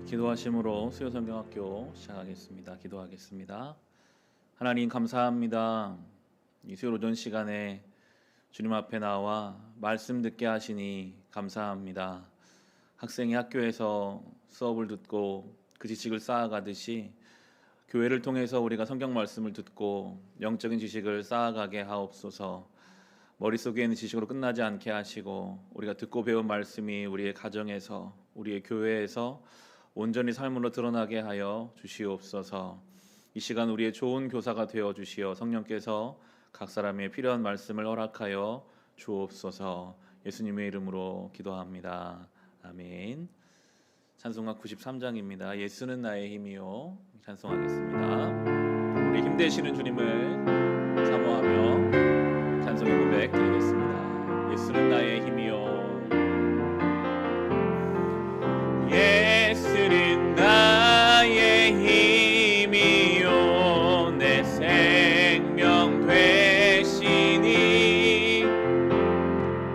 기도하심으로 수요성경학교 시작하겠습니다. 기도하겠습니다. 하나님 감사합니다. 이 수요 오전 시간에 주님 앞에 나와 말씀 듣게 하시니 감사합니다. 학생이 학교에서 수업을 듣고 그 지식을 쌓아가듯이 교회를 통해서 우리가 성경 말씀을 듣고 영적인 지식을 쌓아가게 하옵소서. 머릿속에 있는 지식으로 끝나지 않게 하시고 우리가 듣고 배운 말씀이 우리의 가정에서 우리의 교회에서 온전히 삶으로 드러나게 하여 주시옵소서. 이 시간 우리의 좋은 교사가 되어 주시어 성령께서 각 사람의 필요한 말씀을 허락하여 주옵소서. 예수님의 이름으로 기도합니다. 아멘. 찬송가 93장입니다. 예수는 나의 힘이요. 찬송하겠습니다. 우리 힘되시는 주님을 사모하며 찬송의 고백 드리겠습니다. 예수는 나의 힘이요. 예수는 나의 힘이요 내 생명 되시니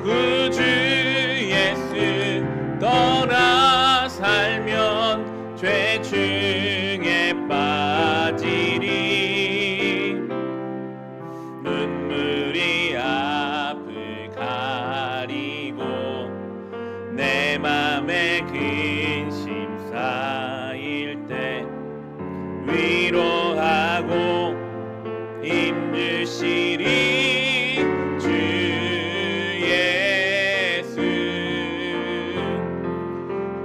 구주 예수 떠나 살면 죄 중에 빠지리 눈물이 앞을 가리고 내 맘에 근심 쌓일 때 위로하고 힘주시리 주 예수.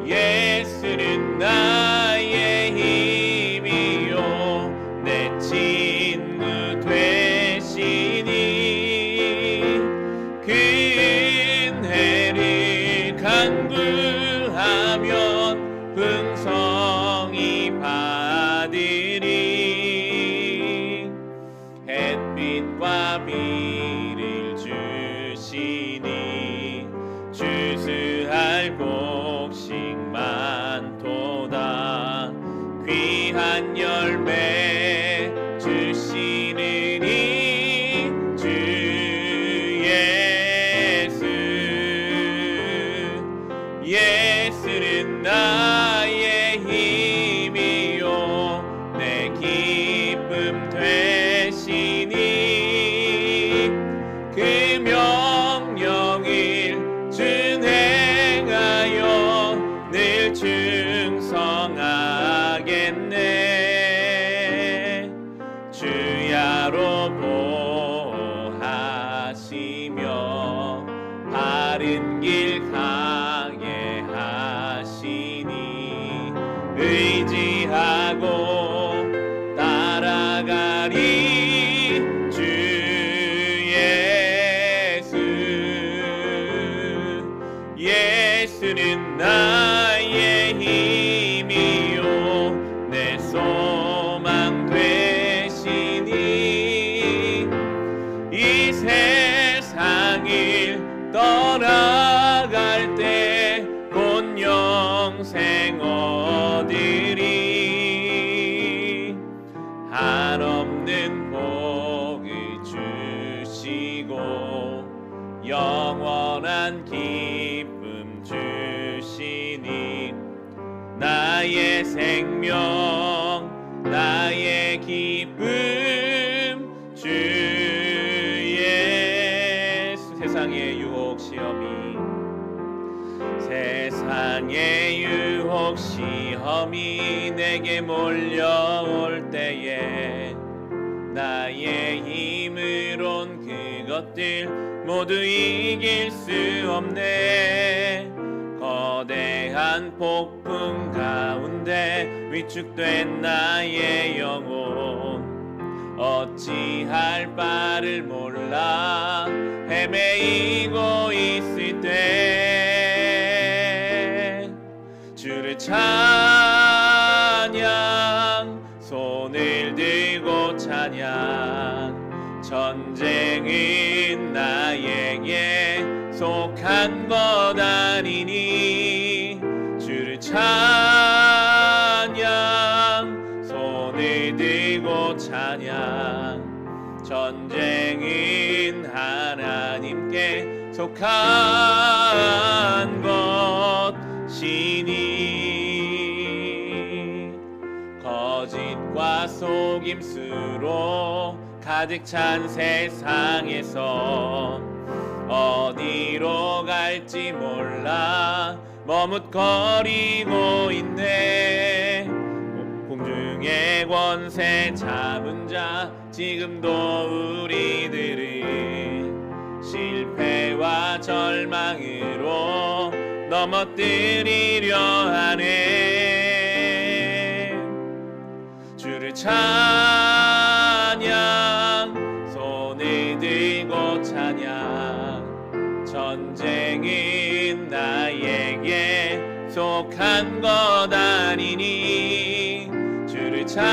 예수는 나의 힘이요 내 친구 되시니 그 은혜를 간구하면 풍성히 받으리 햇빛과 비를 주시니 주수할 곡식 많도다 귀한 열매 주시느니 주 예수. 예수는 나의 힘이요 내 기쁨 되시니 그 명령을 준행하여 늘 충성하겠네. 주야로 보호하시며 바른 길 가게 하시니 의지하고 따라가리 주 예수. 예수는 나의 힘이요 내 소망 되시니 이 세상을 떠나갈 때 곧 영생 얻으리 한없는 복을 주시고 영원한 기쁨 주시니 나의 생명 나의 기쁨 주 예수. 세상의 유혹 시험이 세상의 유혹 시험이 내게 몰려올 때에 나의 힘으론 그것들 모두 이길 수 없네. 거대한 폭풍 가운데 위축된 나의 영혼 어찌할 바를 몰라 헤매이고 있을 때 주를 찬양 손을 들고 찬양 전쟁은 나에게 속한 것 아니니 주를 찬양 손을 들고 찬양 전쟁은 하나님께 속한 것이니 속임수로 가득 찬 세상에서 어디로 갈지 몰라 머뭇거리고 있네. 공중의 권세 잡은 자 지금도 우리들은 실패와 절망으로 넘어뜨리려 하네. 주를 찬양, 손을 들고 찬양. 전쟁은 나에게 속한 것 아니니. 주를 찬양,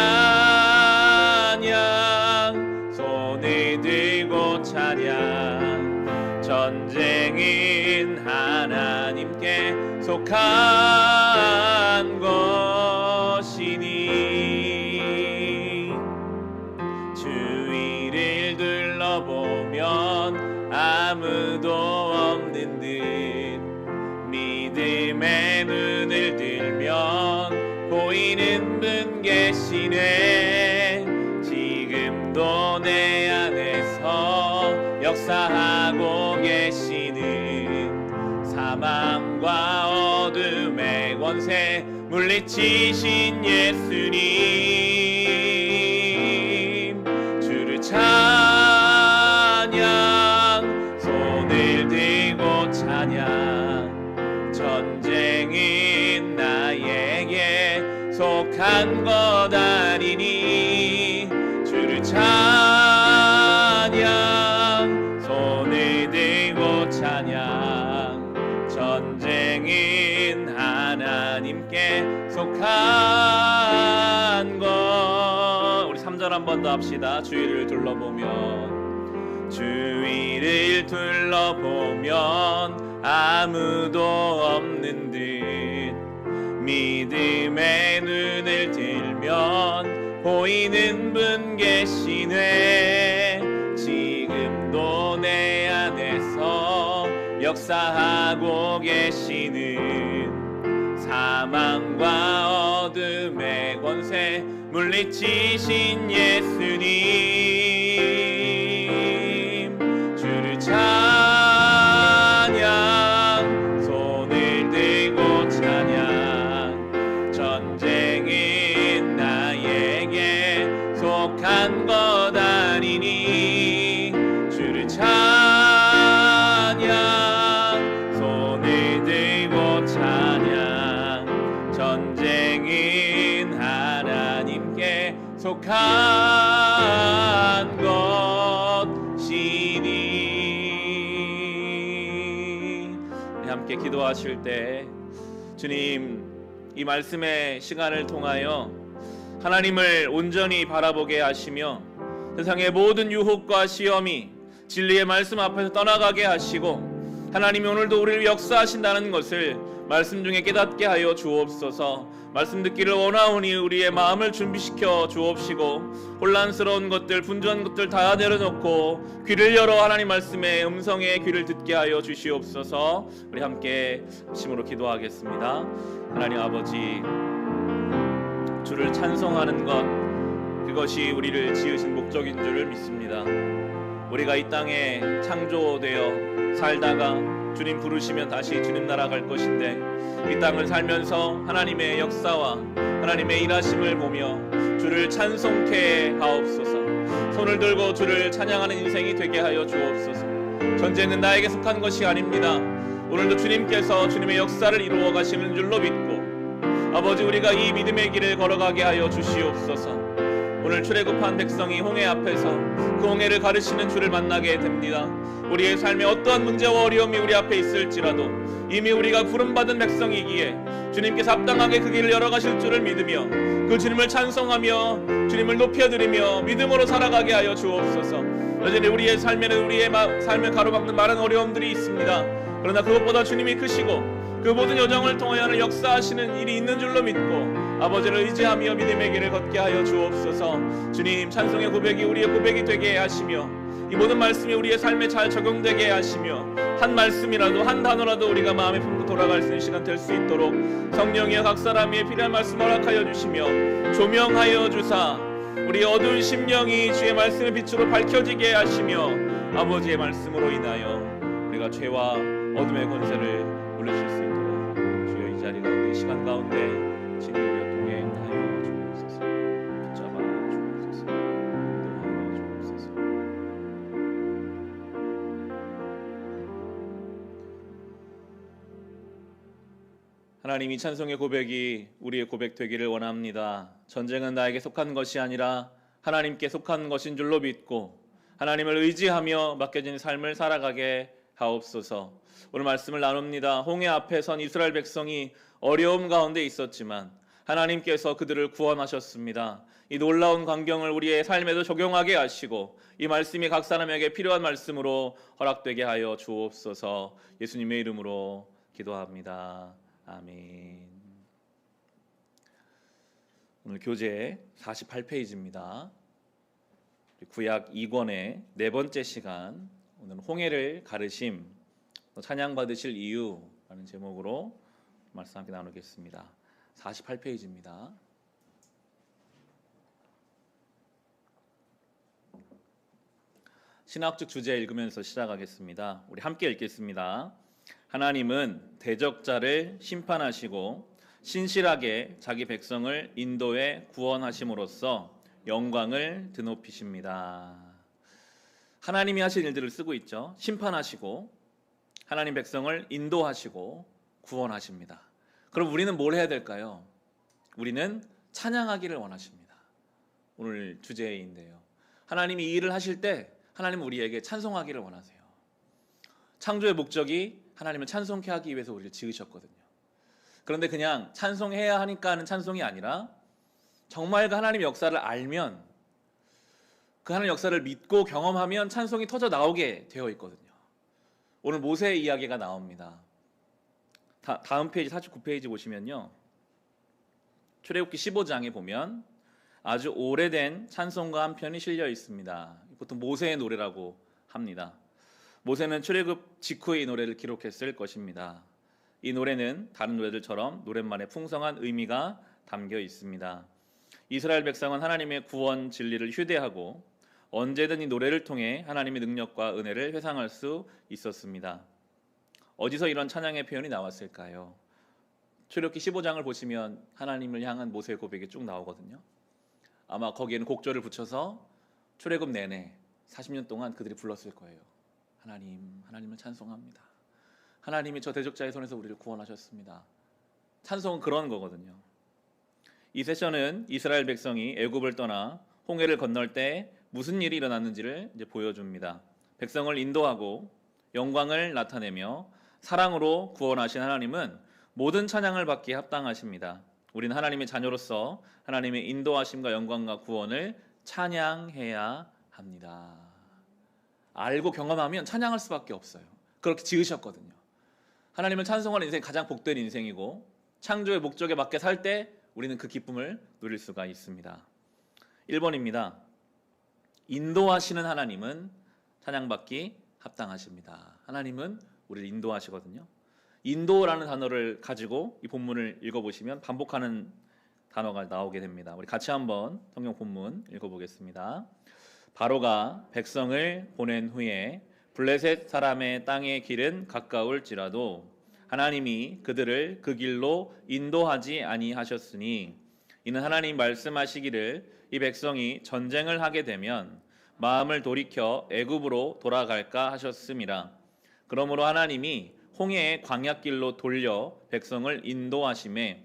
손을 들고 찬양. 전쟁은 하나님께 속한 것이니. 주위를 둘러보면 아무도 없는 듯 믿음의 눈을 들면 보이는 분 계시네. 지금도 내 안에서 역사하고 계시는 사망과 어둠의 권세 물리치신 예수님. 주를 찬양, 손을 들고 찬양. 전쟁은 나에게 속한 것 아니니. 주를 찬양, 손을 들고 찬양. 전쟁은 하나님께 속한 것. 우리 3절 한 번 더 합시다. 주위를 둘러보면, 주위를 둘러보면 아무도 없는 듯 믿음의 눈을 들면 보이는 분 계시네. 지금도 내 안에서 역사하고 계시는 사망과 어둠의 권세 물리치신 예수님. 주를 찬양, 손을 들고 찬양. 전쟁은 나에게 속한 것 아니니. 주를 찬양, 손을 들고 찬양. 전쟁은 하나님께 속한 것이니. 우리 함께 기도하실 때 주님, 이 말씀의 시간을 통하여 하나님을 온전히 바라보게 하시며 세상의 모든 유혹과 시험이 진리의 말씀 앞에서 떠나가게 하시고 하나님이 오늘도 우리를 역사하신다는 것을 말씀 중에 깨닫게 하여 주옵소서. 말씀 듣기를 원하오니 우리의 마음을 준비시켜 주옵시고 혼란스러운 것들, 분주한 것들 다 내려놓고 귀를 열어 하나님 말씀의 음성에 귀를 듣게 하여 주시옵소서. 우리 함께 합심으로 기도하겠습니다. 하나님 아버지, 주를 찬송하는 것, 그것이 우리를 지으신 목적인 줄을 믿습니다. 우리가 이 땅에 창조되어 살다가 주님 부르시면 다시 주님 나라 갈 것인데, 이 땅을 살면서 하나님의 역사와 하나님의 일하심을 보며 주를 찬송케 하옵소서. 손을 들고 주를 찬양하는 인생이 되게 하여 주옵소서. 전쟁은 나에게 속한 것이 아닙니다. 오늘도 주님께서 주님의 역사를 이루어 가시는 줄로 믿고 아버지, 우리가 이 믿음의 길을 걸어가게 하여 주시옵소서. 오늘 출애굽한 백성이 홍해 앞에서 그 홍해를 가르치는 주를 만나게 됩니다. 우리의 삶에 어떠한 문제와 어려움이 우리 앞에 있을지라도 이미 우리가 부름받은 백성이기에 주님께서 합당하게 그 길을 열어가실 줄을 믿으며 그 주님을 찬송하며 주님을 높여드리며 믿음으로 살아가게 하여 주옵소서. 여전히 우리의 삶에는 우리의 삶을 가로막는 많은 어려움들이 있습니다. 그러나 그것보다 주님이 크시고 그 모든 여정을 통하여 역사하시는 일이 있는 줄로 믿고 아버지를 의지하며 믿음의 길을 걷게 하여 주옵소서. 주님, 찬송의 고백이 우리의 고백이 되게 하시며 이 모든 말씀이 우리의 삶에 잘 적용되게 하시며 한 말씀이라도 한 단어라도 우리가 마음에 품고 돌아갈 수 있는 시간 될 수 있도록 성령이여 각 사람의 필요한 말씀 허락하여 주시며 조명하여 주사 우리 어두운 심령이 주의 말씀의 빛으로 밝혀지게 하시며 아버지의 말씀으로 인하여 우리가 죄와 어둠의 권세를 물리칠 수 있도록 주여 이 자리 가운데 이 시간 가운데 지금 우리와 동행하여 주옵소서. 붙잡아 주옵소서. 인도하여 주옵소서. 하나님, 이 찬송의 고백이 우리의 고백 되기를 원합니다. 전쟁은 나에게 속한 것이 아니라 하나님께 속한 것인 줄로 믿고 하나님을 의지하며 맡겨진 삶을 살아가게 하옵소서. 오늘 말씀을 나눕니다. 홍해 앞에 선 이스라엘 백성이 어려움 가운데 있었지만 하나님께서 그들을 구원하셨습니다. 이 놀라운 광경을 우리의 삶에도 적용하게 하시고 이 말씀이 각 사람에게 필요한 말씀으로 허락되게 하여 주옵소서. 예수님의 이름으로 기도합니다. 아멘. 오늘 교재 48페이지입니다. 구약 2권의 네 번째 시간, 오늘 홍해를 가르심, 찬양 받으실 이유라는 제목으로 말씀 함께 나누겠습니다. 48페이지입니다. 신학적 주제 읽으면서 시작하겠습니다. 우리 함께 읽겠습니다. 하나님은 대적자를 심판하시고 신실하게 자기 백성을 인도해 구원하심으로써 영광을 드높이십니다. 하나님이 하신 일들을 쓰고 있죠. 심판하시고 하나님 백성을 인도하시고 구원하십니다. 그럼 우리는 뭘 해야 될까요? 우리는 찬양하기를 원하십니다. 오늘 주제인데요. 하나님이 이 일을 하실 때 하나님은 우리에게 찬송하기를 원하세요. 창조의 목적이 하나님을 찬송케 하기 위해서 우리를 지으셨거든요. 그런데 그냥 찬송해야 하니까 하는 찬송이 아니라 정말 그 하나님의 역사를 알면, 그 하나님의 역사를 믿고 경험하면 찬송이 터져 나오게 되어 있거든요. 오늘 모세의 이야기가 나옵니다. 다음 페이지 49페이지 보시면요, 출애굽기 15장에 보면 아주 오래된 찬송가 한 편이 실려 있습니다. 보통 모세의 노래라고 합니다. 모세는 출애굽 직후의 이 노래를 기록했을 것입니다. 이 노래는 다른 노래들처럼 노랫말에 풍성한 의미가 담겨 있습니다. 이스라엘 백성은 하나님의 구원 진리를 휴대하고 언제든 이 노래를 통해 하나님의 능력과 은혜를 회상할 수 있었습니다. 어디서 이런 찬양의 표현이 나왔을까요? 출애굽기 15장을 보시면 하나님을 향한 모세의 고백이 쭉 나오거든요. 아마 거기에는 곡절을 붙여서 출애굽 내내 40년 동안 그들이 불렀을 거예요. 하나님을 찬송합니다. 하나님이 저 대적자의 손에서 우리를 구원하셨습니다. 찬송은 그런 거거든요. 이 세션은 이스라엘 백성이 애굽을 떠나 홍해를 건널 때 무슨 일이 일어났는지를 이제 보여줍니다. 백성을 인도하고 영광을 나타내며 사랑으로 구원하신 하나님은 모든 찬양을 받기에 합당하십니다. 우리는 하나님의 자녀로서 하나님의 인도하심과 영광과 구원을 찬양해야 합니다. 알고 경험하면 찬양할 수밖에 없어요. 그렇게 지으셨거든요. 하나님을 찬송하는 인생이 가장 복된 인생이고 창조의 목적에 맞게 살 때 우리는 그 기쁨을 누릴 수가 있습니다. 1번입니다. 인도하시는 하나님은 찬양받기 합당하십니다. 하나님은 우리를 인도하시거든요. 인도라는 단어를 가지고 이 본문을 읽어보시면 반복하는 단어가 나오게 됩니다. 우리 같이 한번 성경 본문 읽어보겠습니다. 바로가 백성을 보낸 후에 블레셋 사람의 땅의 길은 가까울지라도 하나님이 그들을 그 길로 인도하지 아니하셨으니 이는 하나님 말씀하시기를 이 백성이 전쟁을 하게 되면 마음을 돌이켜 애굽으로 돌아갈까 하셨음이라. 그러므로 하나님이 홍해의 광야길로 돌려 백성을 인도하심에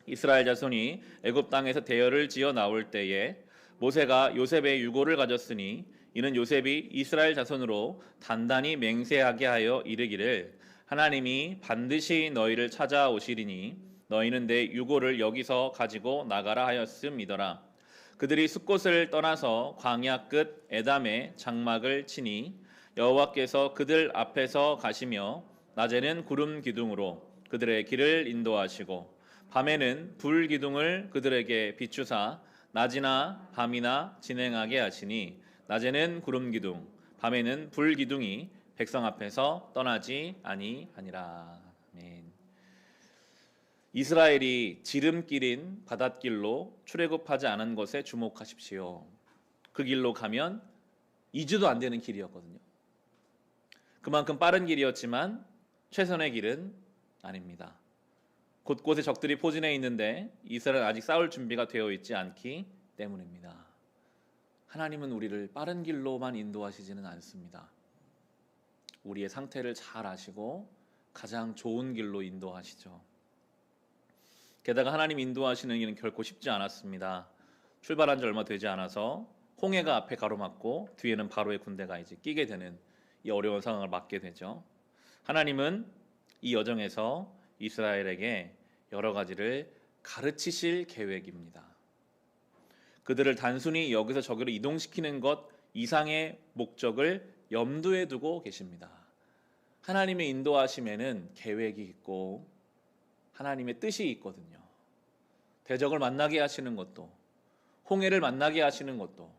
이스라엘 자손이 애굽 땅에서 대열을 지어 나올 때에 모세가 요셉의 유고를 가졌으니 이는 요셉이 이스라엘 자손으로 단단히 맹세하게 하여 이르기를 하나님이 반드시 너희를 찾아오시리니 너희는 내 유고를 여기서 가지고 나가라 하였음이더라. 그들이 숫곳을 떠나서 광야 끝 에담에 장막을 치니 여호와께서 그들 앞에서 가시며 낮에는 구름 기둥으로 그들의 길을 인도하시고 밤에는 불 기둥을 그들에게 비추사 낮이나 밤이나 진행하게 하시니 낮에는 구름 기둥 밤에는 불 기둥이 백성 앞에서 떠나지 아니하니라. 아멘. 이스라엘이 지름길인 바닷길로 출애굽하지 않은 것에 주목하십시오. 그 길로 가면 2주도 안 되는 길이었거든요. 그만큼 빠른 길이었지만 최선의 길은 아닙니다. 곳곳에 적들이 포진해 있는데 이스라엘은 아직 싸울 준비가 되어 있지 않기 때문입니다. 하나님은 우리를 빠른 길로만 인도하시지는 않습니다. 우리의 상태를 잘 아시고 가장 좋은 길로 인도하시죠. 게다가 하나님 인도하시는 길은 결코 쉽지 않았습니다. 출발한 지 얼마 되지 않아서 홍해가 앞에 가로막고 뒤에는 바로의 군대가 이제 끼게 되는 이 어려운 상황을 맞게 되죠. 하나님은 이 여정에서 이스라엘에게 여러 가지를 가르치실 계획입니다. 그들을 단순히 여기서 저기로 이동시키는 것 이상의 목적을 염두에 두고 계십니다. 하나님의 인도하심에는 계획이 있고 하나님의 뜻이 있거든요. 대적을 만나게 하시는 것도, 홍해를 만나게 하시는 것도,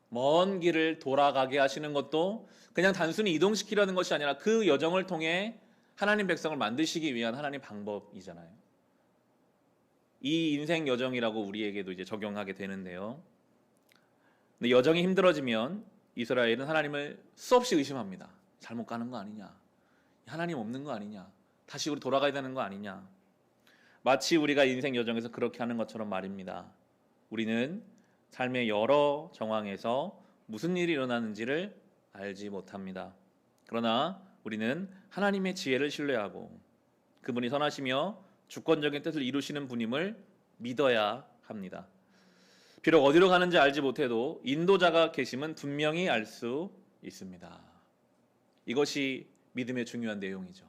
먼 길을 돌아가게 하시는 것도 그냥 단순히 이동시키려는 것이 아니라 그 여정을 통해 하나님 백성을 만드시기 위한 하나님 방법이잖아요. 이 인생 여정이라고 우리에게도 이제 적용하게 되는데요. 근데 여정이 힘들어지면 이스라엘은 하나님을 수없이 의심합니다. 잘못 가는 거 아니냐? 하나님 없는 거 아니냐? 다시 우리 돌아가야 되는 거 아니냐? 마치 우리가 인생 여정에서 그렇게 하는 것처럼 말입니다. 우리는 삶의 여러 정황에서 무슨 일이 일어나는지를 알지 못합니다. 그러나 우리는 하나님의 지혜를 신뢰하고 그분이 선하시며 주권적인 뜻을 이루시는 분임을 믿어야 합니다. 비록 어디로 가는지 알지 못해도 인도자가 계심은 분명히 알 수 있습니다. 이것이 믿음의 중요한 내용이죠.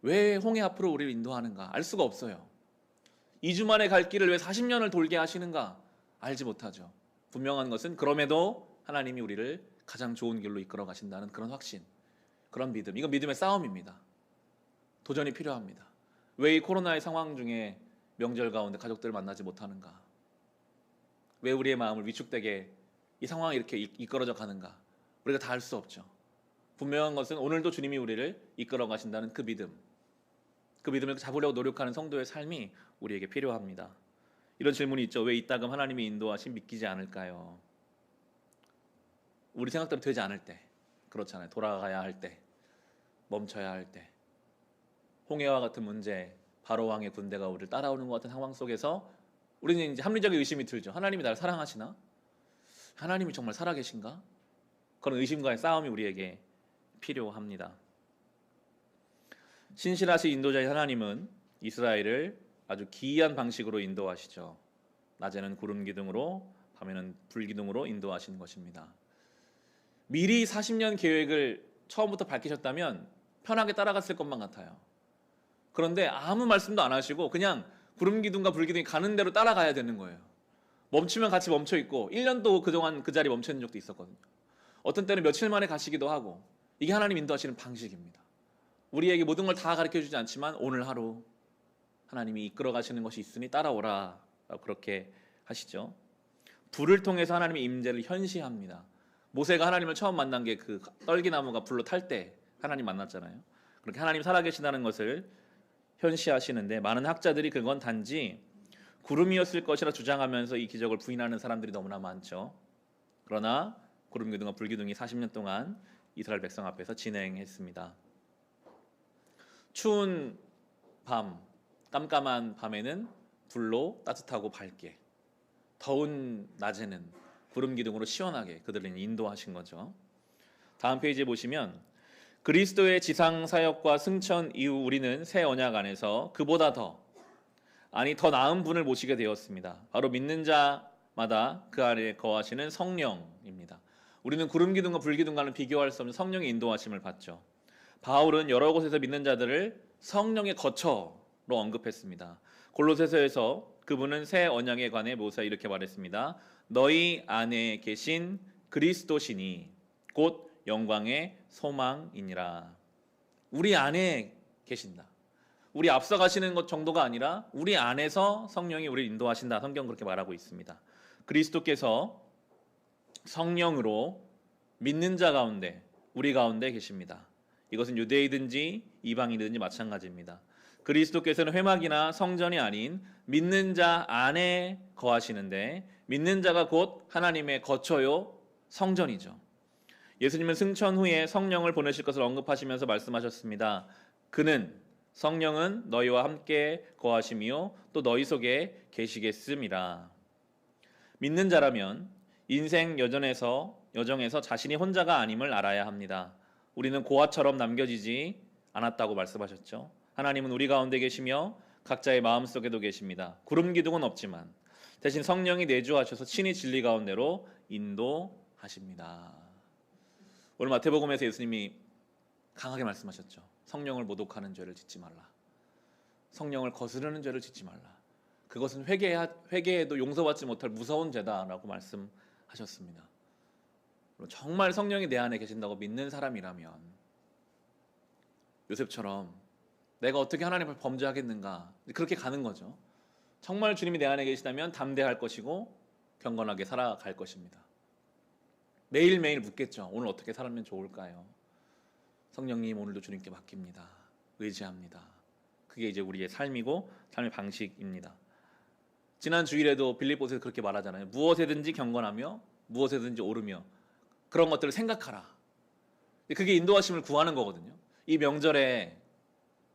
왜 홍해 앞으로 우리를 인도하는가? 알 수가 없어요. 2주 만에 갈 길을 왜 40년을 돌게 하시는가? 알지 못하죠. 분명한 것은 그럼에도 하나님이 우리를 가장 좋은 길로 이끌어 가신다는 그런 확신, 그런 믿음. 이건 믿음의 싸움입니다. 도전이 필요합니다. 왜 이 코로나의 상황 중에 명절 가운데 가족들을 만나지 못하는가? 왜 우리의 마음을 위축되게 이 상황이 이렇게 이끌어져 가는가? 우리가 다 알 수 없죠. 분명한 것은 오늘도 주님이 우리를 이끌어 가신다는 그 믿음. 그 믿음을 잡으려고 노력하는 성도의 삶이 우리에게 필요합니다. 이런 질문이 있죠. 왜 이따금 하나님이 인도하심 믿기지 않을까요? 우리 생각대로 되지 않을 때, 그렇잖아요. 돌아가야 할 때, 멈춰야 할 때, 홍해와 같은 문제, 바로 왕의 군대가 우리를 따라오는 것 같은 상황 속에서 우리는 이제 합리적인 의심이 들죠. 하나님이 나를 사랑하시나? 하나님이 정말 살아계신가? 그런 의심과의 싸움이 우리에게 필요합니다. 신실하신 인도자의 하나님은 이스라엘을 아주 기이한 방식으로 인도하시죠. 낮에는 구름 기둥으로, 밤에는 불 기둥으로 인도하시는 것입니다. 미리 40년 계획을 처음부터 밝히셨다면 편하게 따라갔을 것만 같아요. 그런데 아무 말씀도 안 하시고 그냥 구름 기둥과 불 기둥이 가는 대로 따라가야 되는 거예요. 멈추면 같이 멈춰 있고 1년도 그동안 그 자리 멈춰 있는 적도 있었거든요. 어떤 때는 며칠 만에 가시기도 하고 이게 하나님 인도하시는 방식입니다. 우리에게 모든 걸 다 가르쳐주지 않지만 오늘 하루 하나님이 이끌어 가시는 것이 있으니 따라오라 그렇게 하시죠. 불을 통해서 하나님의 임재를 현시합니다. 모세가 하나님을 처음 만난 게 그 떨기나무가 불로 탈 때 하나님 만났잖아요. 그렇게 하나님 살아계신다는 것을 현시하시는데 많은 학자들이 그건 단지 구름이었을 것이라 주장하면서 이 기적을 부인하는 사람들이 너무나 많죠. 그러나 구름 기둥과 불 기둥이 40년 동안 이스라엘 백성 앞에서 진행했습니다. 추운 밤, 깜깜한 밤에는 불로 따뜻하고 밝게, 더운 낮에는 구름 기둥으로 시원하게 그들을 인도하신 거죠. 다음 페이지에 보시면 그리스도의 지상 사역과 승천 이후 우리는 새 언약 안에서 그보다 더 나은 분을 모시게 되었습니다. 바로 믿는 자마다 그 안에 거하시는 성령입니다. 우리는 구름 기둥과 불 기둥과는 비교할 수 없는 성령의 인도하심을 받죠. 바울은 여러 곳에서 믿는 자들을 성령의 거처로 언급했습니다. 골로새서에서 그분은 새 언약에 관해 모세 이렇게 말했습니다. 너희 안에 계신 그리스도시니 곧 영광의 소망이니라. 우리 안에 계신다. 우리 앞서가시는 것 정도가 아니라 우리 안에서 성령이 우리를 인도하신다. 성경 그렇게 말하고 있습니다. 그리스도께서 성령으로 믿는 자 가운데 우리 가운데 계십니다. 이것은 유대이든지 이방인이든지 마찬가지입니다. 그리스도께서는 회막이나 성전이 아닌 믿는 자 안에 거하시는데 믿는 자가 곧 하나님의 거처요 성전이죠. 예수님은 승천 후에 성령을 보내실 것을 언급하시면서 말씀하셨습니다. 그는 성령은 너희와 함께 거하심이요 또 너희 속에 계시겠음이라. 믿는 자라면 인생 여정에서 자신이 혼자가 아님을 알아야 합니다. 우리는 고아처럼 남겨지지 않았다고 말씀하셨죠. 하나님은 우리 가운데 계시며 각자의 마음속에도 계십니다. 구름 기둥은 없지만 대신 성령이 내주하셔서 친히 진리 가운데로 인도하십니다. 오늘 마태복음에서 예수님이 강하게 말씀하셨죠. 성령을 모독하는 죄를 짓지 말라. 성령을 거스르는 죄를 짓지 말라. 그것은 회개해도 용서받지 못할 무서운 죄다라고 말씀하셨습니다. 정말 성령이 내 안에 계신다고 믿는 사람이라면 요셉처럼 내가 어떻게 하나님 앞에 범죄하겠는가 그렇게 가는 거죠. 정말 주님이 내 안에 계시다면 담대할 것이고 경건하게 살아갈 것입니다. 매일매일 묻겠죠. 오늘 어떻게 살면 좋을까요? 성령님 오늘도 주님께 맡깁니다. 의지합니다. 그게 이제 우리의 삶이고 삶의 방식입니다. 지난 주일에도 빌립보서에서 그렇게 말하잖아요. 무엇에든지 경건하며 무엇에든지 오르며 그런 것들을 생각하라. 그게 인도하심을 구하는 거거든요. 이 명절에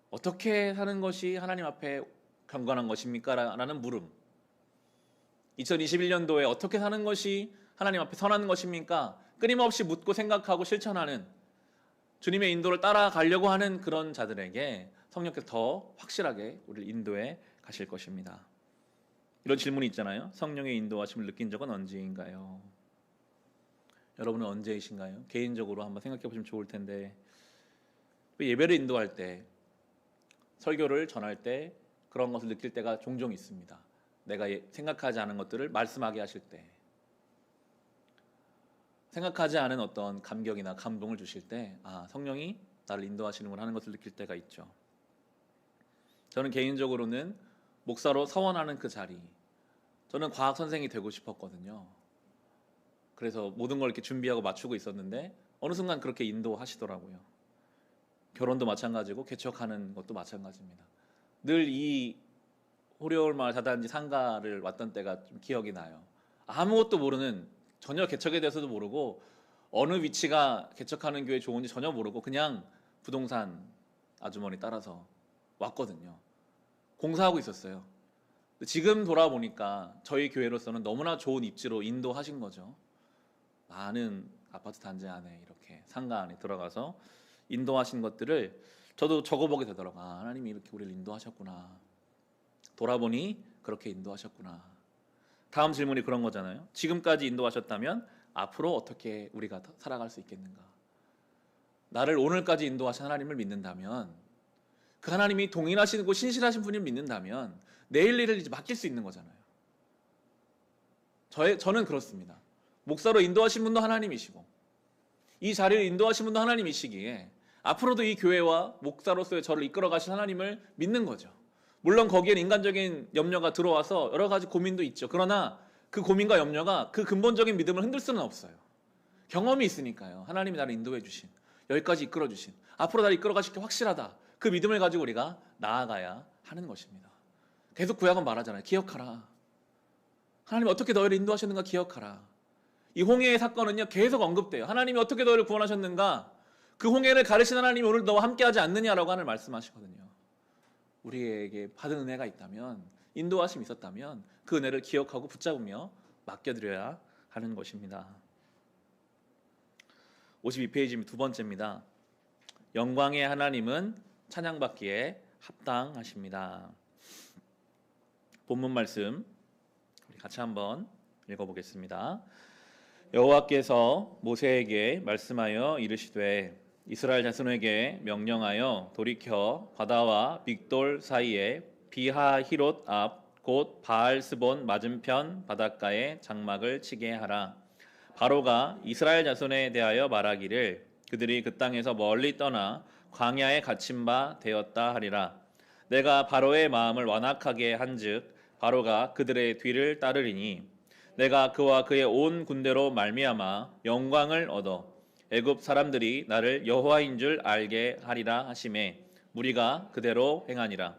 어떻게 사는 것이 하나님 앞에 경건한 것입니까? 라는 물음. 2021년도에 어떻게 사는 것이 하나님 앞에 선한 것입니까? 끊임없이 묻고 생각하고 실천하는 주님의 인도를 따라가려고 하는 그런 자들에게 성령께서 더 확실하게 우리를 인도해 가실 것입니다. 이런 질문이 있잖아요. 성령의 인도하심을 느낀 적은 언제인가요? 여러분은 언제이신가요? 개인적으로 한번 생각해 보시면 좋을 텐데 예배를 인도할 때 설교를 전할 때 그런 것을 느낄 때가 종종 있습니다. 내가 생각하지 않은 것들을 말씀하게 하실 때 생각하지 않은 어떤 감격이나 감동을 주실 때 성령이 나를 인도하시는구나 하는 것을 느낄 때가 있죠. 저는 개인적으로는 목사로 서원하는 그 자리 저는 과학 선생이 되고 싶었거든요. 그래서 모든 걸 이렇게 준비하고 맞추고 있었는데 어느 순간 그렇게 인도하시더라고요. 결혼도 마찬가지고 개척하는 것도 마찬가지입니다. 늘 이 호려울마을 자단지 상가를 왔던 때가 좀 기억이 나요. 아무것도 모르는 전혀 개척에 대해서도 모르고 어느 위치가 개척하는 교회 좋은지 전혀 모르고 그냥 부동산 아주머니 따라서 왔거든요. 공사하고 있었어요. 지금 돌아보니까 저희 교회로서는 너무나 좋은 입지로 인도하신 거죠. 많은 아파트 단지 안에 이렇게 상가 안에 들어가서 인도하신 것들을 저도 적어보게 되더라고요. 하나님이 이렇게 우리를 인도하셨구나. 돌아보니 그렇게 인도하셨구나. 다음 질문이 그런 거잖아요. 지금까지 인도하셨다면 앞으로 어떻게 우리가 살아갈 수 있겠는가? 나를 오늘까지 인도하신 하나님을 믿는다면 그 하나님이 동일하시고 신실하신 분을 믿는다면 내일 일을 이제 맡길 수 있는 거잖아요. 저는 그렇습니다. 목사로 인도하신 분도 하나님이시고 이 자리를 인도하신 분도 하나님이시기에 앞으로도 이 교회와 목사로서의 저를 이끌어 가신 하나님을 믿는 거죠. 물론 거기엔 인간적인 염려가 들어와서 여러 가지 고민도 있죠. 그러나 그 고민과 염려가 그 근본적인 믿음을 흔들 수는 없어요. 경험이 있으니까요. 하나님이 나를 인도해 주신, 여기까지 이끌어 주신, 앞으로 나를 이끌어 가실 게 확실하다. 그 믿음을 가지고 우리가 나아가야 하는 것입니다. 계속 구약은 말하잖아요. 기억하라. 하나님이 어떻게 너희를 인도하셨는가 기억하라. 이 홍해의 사건은요 계속 언급돼요. 하나님이 어떻게 너희를 구원하셨는가. 그 홍해를 가르친 하나님이 오늘 너와 함께하지 않느냐라고 하늘 말씀하시거든요. 우리에게 받은 은혜가 있다면, 인도하심이 있었다면 그 은혜를 기억하고 붙잡으며 맡겨드려야 하는 것입니다. 52페이지 두 번째입니다. 영광의 하나님은 찬양받기에 합당하십니다. 본문 말씀 우리 같이 한번 읽어보겠습니다. 여호와께서 모세에게 말씀하여 이르시되 이스라엘 자손에게 명령하여 돌이켜 바다와 빅돌 사이에 비하히롯 앞 곧 바알스본 맞은편 바닷가에 장막을 치게 하라. 바로가 이스라엘 자손에 대하여 말하기를 그들이 그 땅에서 멀리 떠나 광야에 갇힌 바 되었다 하리라. 내가 바로의 마음을 완악하게 한즉 바로가 그들의 뒤를 따르리니 내가 그와 그의 온 군대로 말미암아 영광을 얻어 애굽 사람들이 나를 여호와인 줄 알게 하리라 하시매 우리가 그대로 행하니라.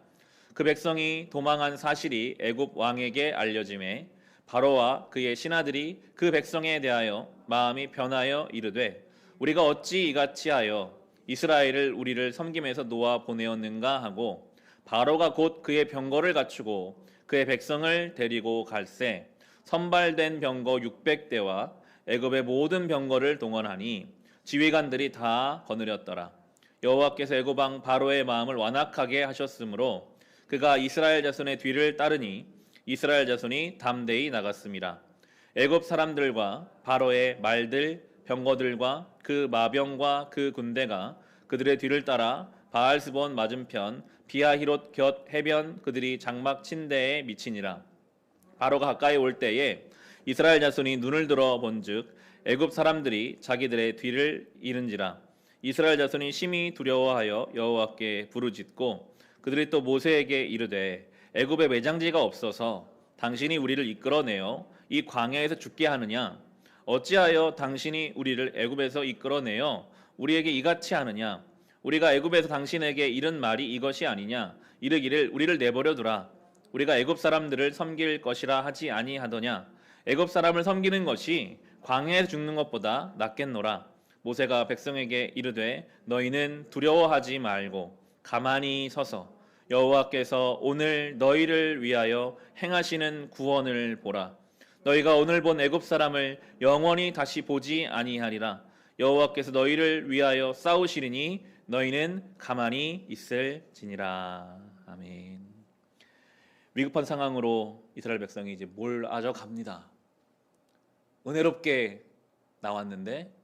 그 백성이 도망한 사실이 애굽 왕에게 알려짐에 바로와 그의 신하들이 그 백성에 대하여 마음이 변하여 이르되 우리가 어찌 이같이 하여 이스라엘을 우리를 섬김에서 놓아 보내었는가 하고 바로가 곧 그의 병거를 갖추고 그의 백성을 데리고 갈새 선발된 병거 600대와 애굽의 모든 병거를 동원하니 지휘관들이 다 거느렸더라. 여호와께서 애굽 왕 바로의 마음을 완악하게 하셨으므로 그가 이스라엘 자손의 뒤를 따르니 이스라엘 자손이 담대히 나갔습니다. 애굽 사람들과 바로의 말들 병거들과 그 마병과 그 군대가 그들의 뒤를 따라 바알스본 맞은편 비아히롯 곁 해변 그들이 장막 침대에 미치니라. 바로가 가까이 올 때에 이스라엘 자손이 눈을 들어 본즉 애굽 사람들이 자기들의 뒤를 이른지라. 이스라엘 자손이 심히 두려워하여 여호와께 부르짖고 그들이 또 모세에게 이르되 애굽에 매장지가 없어서 당신이 우리를 이끌어내어 이 광야에서 죽게 하느냐? 어찌하여 당신이 우리를 애굽에서 이끌어내어 우리에게 이같이 하느냐? 우리가 애굽에서 당신에게 이른 말이 이것이 아니냐? 이르기를 우리를 내버려 두라. 우리가 애굽 사람들을 섬길 것이라 하지 아니하더냐? 애굽 사람을 섬기는 것이 광야에서 죽는 것보다 낫겠노라. 모세가 백성에게 이르되 너희는 두려워하지 말고 가만히 서서 여호와께서 오늘 너희를 위하여 행하시는 구원을 보라. 너희가 오늘 본 애굽 사람을 영원히 다시 보지 아니하리라. 여호와께서 너희를 위하여 싸우시리니 너희는 가만히 있을지니라. 아멘. 위급한 상황으로 이스라엘 백성이 이제 몰아져 갑니다. 은혜롭게 나왔는데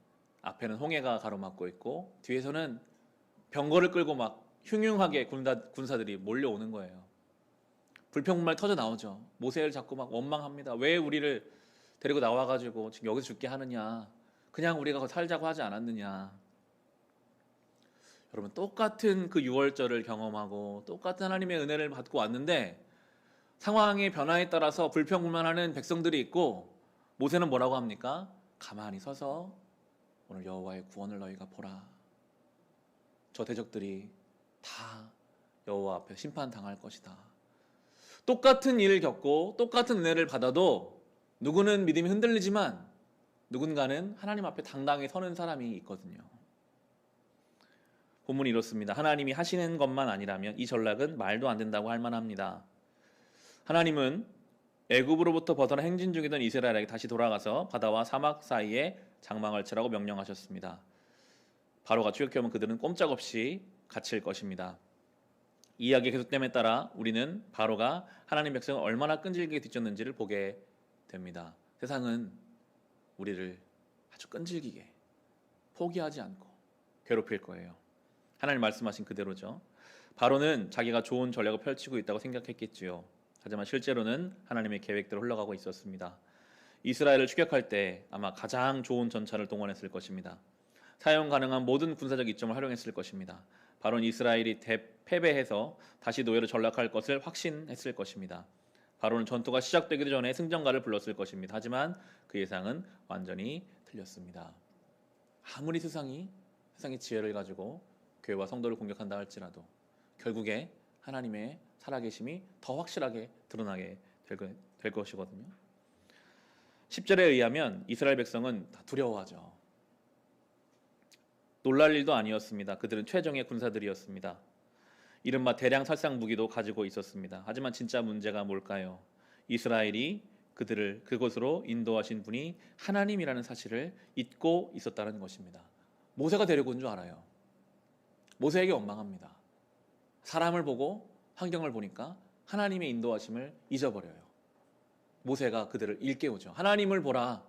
앞에는 홍해가 가로막고 있고 뒤에서는 병거를 끌고 막 흉흉하게 군사들이 몰려오는 거예요. 불평불만이 터져 나오죠. 모세를 잡고 막 원망합니다. 왜 우리를 데리고 나와가지고 지금 여기서 죽게 하느냐. 그냥 우리가 거기 살자고 하지 않았느냐. 여러분 똑같은 그 6월절을 경험하고 똑같은 하나님의 은혜를 받고 왔는데 상황의 변화에 따라서 불평불만하는 백성들이 있고 모세는 뭐라고 합니까? 가만히 서서 오늘 여호와의 구원을 너희가 보라. 저 대적들이 다 여호와 앞에 심판당할 것이다. 똑같은 일을 겪고 똑같은 은혜를 받아도 누구는 믿음이 흔들리지만 누군가는 하나님 앞에 당당히 서는 사람이 있거든요. 본문이 이렇습니다. 하나님이 하시는 것만 아니라면 이 전략은 말도 안 된다고 할 만합니다. 하나님은 애굽으로부터 벗어나 행진 중이던 이스라엘에게 다시 돌아가서 바다와 사막 사이에 장막을 치라고 명령하셨습니다. 바로가 추격해오면 그들은 꼼짝없이 갇힐 것입니다. 이 이야기의 계속됨에 따라 우리는 바로가 하나님 백성을 얼마나 끈질기게 뒤쫓는지를 보게 됩니다. 세상은 우리를 아주 끈질기게 포기하지 않고 괴롭힐 거예요. 하나님 말씀하신 그대로죠. 바로는 자기가 좋은 전략을 펼치고 있다고 생각했겠지요. 하지만 실제로는 하나님의 계획대로 흘러가고 있었습니다. 이스라엘을 추격할 때 아마 가장 좋은 전차를 동원했을 것입니다. 사용 가능한 모든 군사적 이점을 활용했을 것입니다. 바로는 이스라엘이 패배해서 다시 노예로 전락할 것을 확신했을 것입니다. 바로는 전투가 시작되기도 전에 승전가를 불렀을 것입니다. 하지만 그 예상은 완전히 틀렸습니다. 아무리 세상이 지혜를 가지고 교회와 성도를 공격한다 할지라도 결국에 하나님의 살아계심이 더 확실하게 드러나게 될 것이거든요. 10절에 의하면 이스라엘 백성은 다 두려워하죠. 놀랄 일도 아니었습니다. 그들은 최정의 군사들이었습니다. 이른바 대량 살상 무기도 가지고 있었습니다. 하지만 진짜 문제가 뭘까요? 이스라엘이 그들을 그곳으로 인도하신 분이 하나님이라는 사실을 잊고 있었다는 것입니다. 모세가 데리고 온 줄 알아요. 모세에게 원망합니다. 사람을 보고 환경을 보니까 하나님의 인도하심을 잊어버려요. 모세가 그들을 일깨우죠. 하나님을 보라.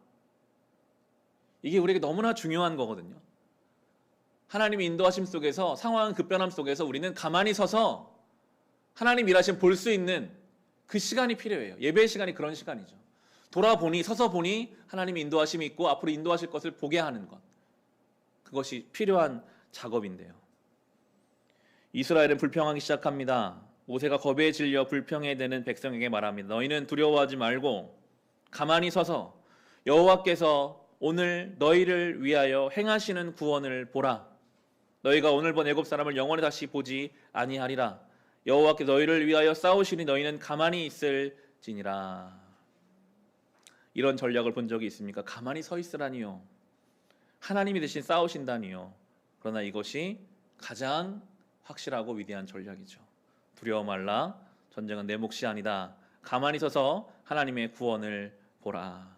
이게 우리에게 너무나 중요한 거거든요. 하나님의 인도하심 속에서 상황 급변함 속에서 우리는 가만히 서서 하나님 일하심 볼 수 있는 그 시간이 필요해요. 예배의 시간이 그런 시간이죠. 돌아보니 서서 보니 하나님의 인도하심이 있고 앞으로 인도하실 것을 보게 하는 것. 그것이 필요한 작업인데요. 이스라엘은 불평하기 시작합니다. 모세가 겁에 질려 불평해대는 백성에게 말합니다. 너희는 두려워하지 말고 가만히 서서 여호와께서 오늘 너희를 위하여 행하시는 구원을 보라. 너희가 오늘 본 애굽 사람을 영원히 다시 보지 아니하리라. 여호와께서 너희를 위하여 싸우시니 너희는 가만히 있을지니라. 이런 전략을 본 적이 있습니까? 가만히 서 있으라니요. 하나님이 대신 싸우신다니요. 그러나 이것이 가장 확실하고 위대한 전략이죠. 두려워 말라. 전쟁은 내 몫이 아니다. 가만히 서서 하나님의 구원을 보라.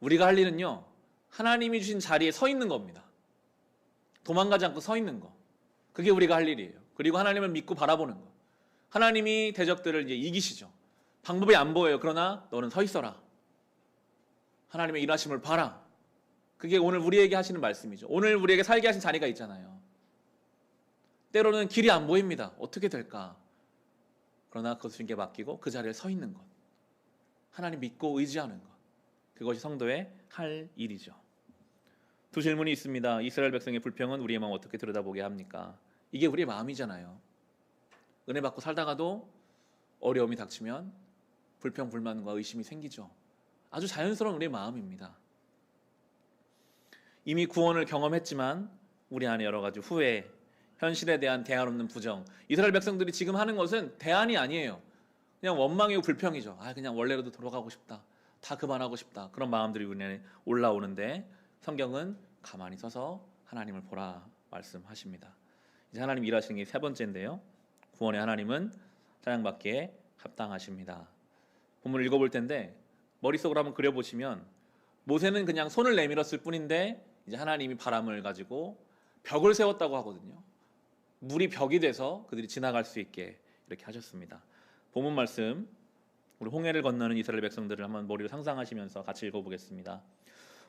우리가 할 일은요, 하나님이 주신 자리에 서 있는 겁니다. 도망가지 않고 서 있는 거. 그게 우리가 할 일이에요. 그리고 하나님을 믿고 바라보는 거. 하나님이 대적들을 이제 이기시죠. 방법이 안 보여요. 그러나 너는 서 있어라. 하나님의 일하심을 봐라. 그게 오늘 우리에게 하시는 말씀이죠. 오늘 우리에게 살게 하신 자리가 있잖아요. 때로는 길이 안 보입니다. 어떻게 될까? 그러나 그것을 주님께 맡기고 그 자리에 서 있는 것. 하나님 믿고 의지하는 것. 그것이 성도의 할 일이죠. 두 질문이 있습니다. 이스라엘 백성의 불평은 우리의 마음 어떻게 들여다보게 합니까? 이게 우리의 마음이잖아요. 은혜 받고 살다가도 어려움이 닥치면 불평, 불만과 의심이 생기죠. 아주 자연스러운 우리의 마음입니다. 이미 구원을 경험했지만 우리 안에 여러 가지 후회, 현실에 대한 대안 없는 부정. 이스라엘 백성들이 지금 하는 것은 대안이 아니에요. 그냥 원망이고 불평이죠. 그냥 원래로도 돌아가고 싶다. 다 그만하고 싶다. 그런 마음들이 우리 안에 올라오는데 성경은 가만히 서서 하나님을 보라 말씀하십니다. 이제 하나님 일하시는 게 세 번째인데요. 구원의 하나님은 찬양받기에 합당하십니다. 본문을 읽어볼 텐데 머릿속으로 한번 그려보시면 모세는 그냥 손을 내밀었을 뿐인데 이제 하나님이 바람을 가지고 벽을 세웠다고 하거든요. 물이 벽이 돼서 그들이 지나갈 수 있게 이렇게 하셨습니다. 본문 말씀 우리 홍해를 건너는 이스라엘 백성들을 한번 머리로 상상하시면서 같이 읽어보겠습니다.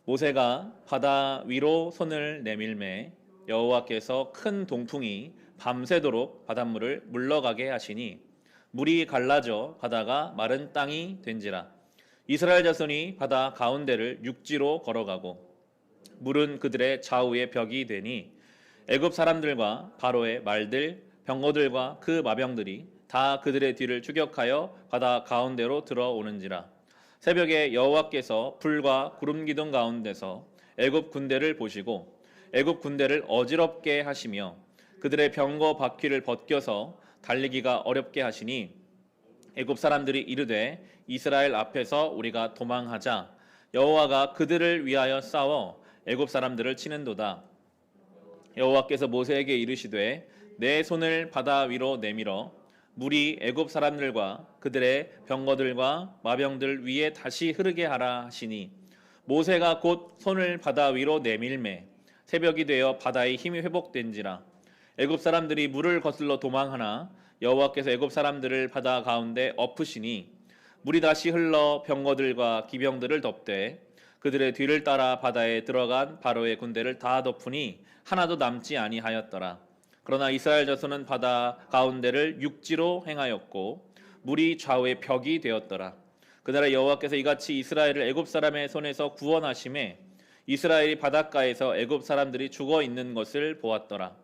모세가 바다 위로 손을 내밀매 여호와께서 큰 동풍이 밤새도록 바닷물을 물러가게 하시니 물이 갈라져 바다가 마른 땅이 된지라. 이스라엘 자손이 바다 가운데를 육지로 걸어가고 물은 그들의 좌우에 벽이 되니 애굽 사람들과 바로의 말들 병거들과 그 마병들이 다 그들의 뒤를 추격하여 바다 가운데로 들어오는지라. 새벽에 여호와께서 불과 구름 기둥 가운데서 애굽 군대를 보시고 애굽 군대를 어지럽게 하시며 그들의 병거 바퀴를 벗겨서 달리기가 어렵게 하시니 애굽 사람들이 이르되 이스라엘 앞에서 우리가 도망하자. 여호와가 그들을 위하여 싸워 애굽 사람들을 치는도다. 여호와께서 모세에게 이르시되 내 손을 바다 위로 내밀어 물이 애굽 사람들과 그들의 병거들과 마병들 위에 다시 흐르게 하라 하시니 모세가 곧 손을 바다 위로 내밀매 새벽이 되어 바다의 힘이 회복된지라. 애굽 사람들이 물을 거슬러 도망하나 여호와께서 애굽 사람들을 바다 가운데 엎으시니 물이 다시 흘러 병거들과 기병들을 덮되 그들의 뒤를 따라 바다에 들어간 바로의 군대를 다 덮으니 하나도 남지 아니하였더라. 그러나 이스라엘 자손은 바다 가운데를 육지로 행하였고 물이 좌우의 벽이 되었더라. 그날에 여호와께서 이같이 이스라엘을 애굽 사람의 손에서 구원하심에 이스라엘이 바닷가에서 애굽 사람들이 죽어 있는 것을 보았더라.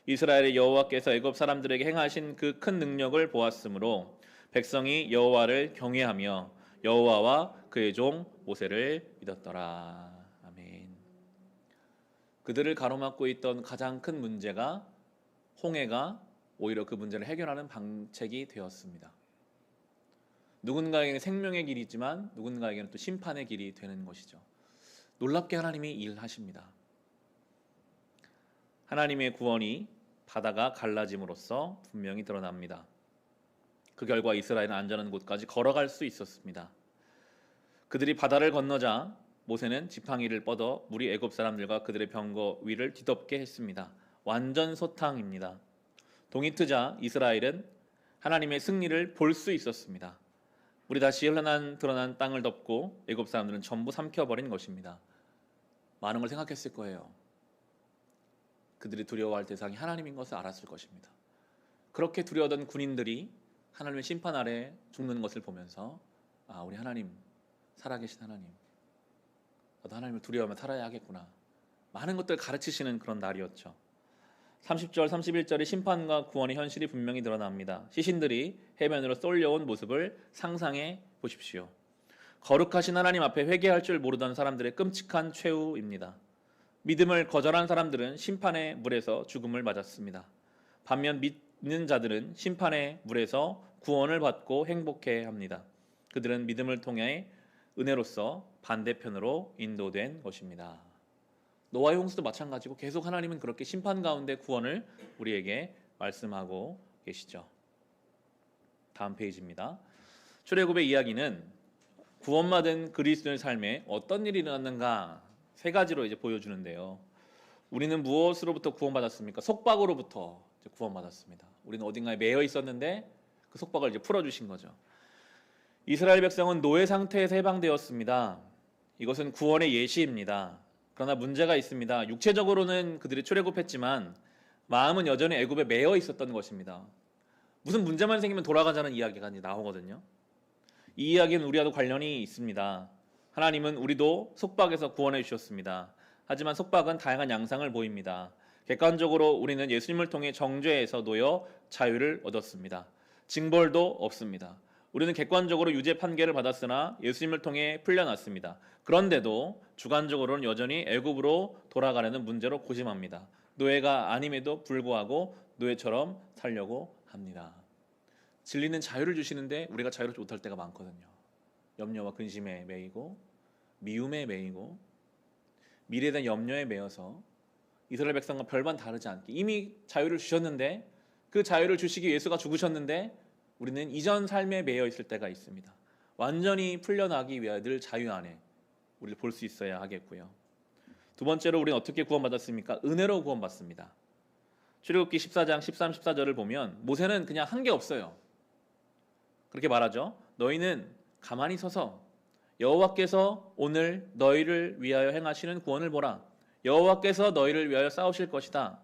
이스라엘의 여호와께서 애굽 사람들에게 행하신 그 큰 능력을 보았으므로 백성이 여호와를 경외하며 여호와와 그의 종 모세를 믿었더라. 아멘. 그들을 가로막고 있던 가장 큰 문제가 홍해가 오히려 그 문제를 해결하는 방책이 되었습니다. 누군가에게는 생명의 길이지만 누군가에게는 또 심판의 길이 되는 것이죠. 놀랍게 하나님이 일하십니다. 하나님의 구원이 바다가 갈라짐으로써 분명히 드러납니다. 그 결과 이스라엘은 안전한 곳까지 걸어갈 수 있었습니다. 그들이 바다를 건너자 모세는 지팡이를 뻗어 물이 애굽 사람들과 그들의 병거 위를 뒤덮게 했습니다. 완전 소탕입니다. 동이 트자 이스라엘은 하나님의 승리를 볼 수 있었습니다. 물이 다시 드러난 땅을 덮고 애굽 사람들은 전부 삼켜버린 것입니다. 많은 걸 생각했을 거예요. 그들이 두려워할 대상이 하나님인 것을 알았을 것입니다. 그렇게 두려워하던 군인들이 하나님의 심판 아래 죽는 것을 보면서 우리 하나님, 살아계신 하나님, 나도 하나님을 두려워하며 살아야 하겠구나. 많은 것들을 가르치시는 그런 날이었죠. 30절, 31절의 심판과 구원의 현실이 분명히 드러납니다. 시신들이 해변으로 쏠려온 모습을 상상해 보십시오. 거룩하신 하나님 앞에 회개할 줄 모르던 사람들의 끔찍한 최후입니다. 믿음을 거절한 사람들은 심판의 물에서 죽음을 맞았습니다. 반면 믿는 자들은 심판의 물에서 구원을 받고 행복해 합니다. 그들은 믿음을 통해 은혜로서 반대편으로 인도된 것입니다. 노아의 홍수도 마찬가지고 계속 하나님은 그렇게 심판 가운데 구원을 우리에게 말씀하고 계시죠. 다음 페이지입니다. 출애굽의 이야기는 구원받은 그리스도의 삶에 어떤 일이 일어났는가 세 가지로 이제 보여주는데요. 우리는 무엇으로부터 구원받았습니까? 속박으로부터 구원받았습니다. 우리는 어딘가에 매여 있었는데 그 속박을 이제 풀어주신 거죠. 이스라엘 백성은 노예 상태에서 해방되었습니다. 이것은 구원의 예시입니다. 그러나 문제가 있습니다. 육체적으로는 그들이 출애굽했지만 마음은 여전히 애굽에 매여 있었던 것입니다. 무슨 문제만 생기면 돌아가자는 이야기가 이제 나오거든요. 이 이야기는 우리와도 관련이 있습니다. 하나님은 우리도 속박에서 구원해 주셨습니다. 하지만 속박은 다양한 양상을 보입니다. 객관적으로 우리는 예수님을 통해 정죄에서 놓여 자유를 얻었습니다. 징벌도 없습니다. 우리는 객관적으로 유죄 판결을 받았으나 예수님을 통해 풀려났습니다. 그런데도 주관적으로는 여전히 애굽으로 돌아가려는 문제로 고심합니다. 노예가 아님에도 불구하고 노예처럼 살려고 합니다. 진리는 자유를 주시는데 우리가 자유롭지 못할 때가 많거든요. 염려와 근심에 매이고 미움에 매이고 미래에 대한 염려에 매여서 이스라엘 백성과 별반 다르지 않게 이미 자유를 주셨는데 그 자유를 주시기 위해 예수가 죽으셨는데 우리는 이전 삶에 매여 있을 때가 있습니다. 완전히 풀려나기 위하여 늘 자유 안에 우리를 볼 수 있어야 하겠고요. 두 번째로 우리는 어떻게 구원받았습니까? 은혜로 구원받습니다. 출애굽기 14장 13, 14절을 보면 모세는 그냥 한 게 없어요. 그렇게 말하죠. 너희는 가만히 서서 여호와께서 오늘 너희를 위하여 행하시는 구원을 보라. 여호와께서 너희를 위하여 싸우실 것이다.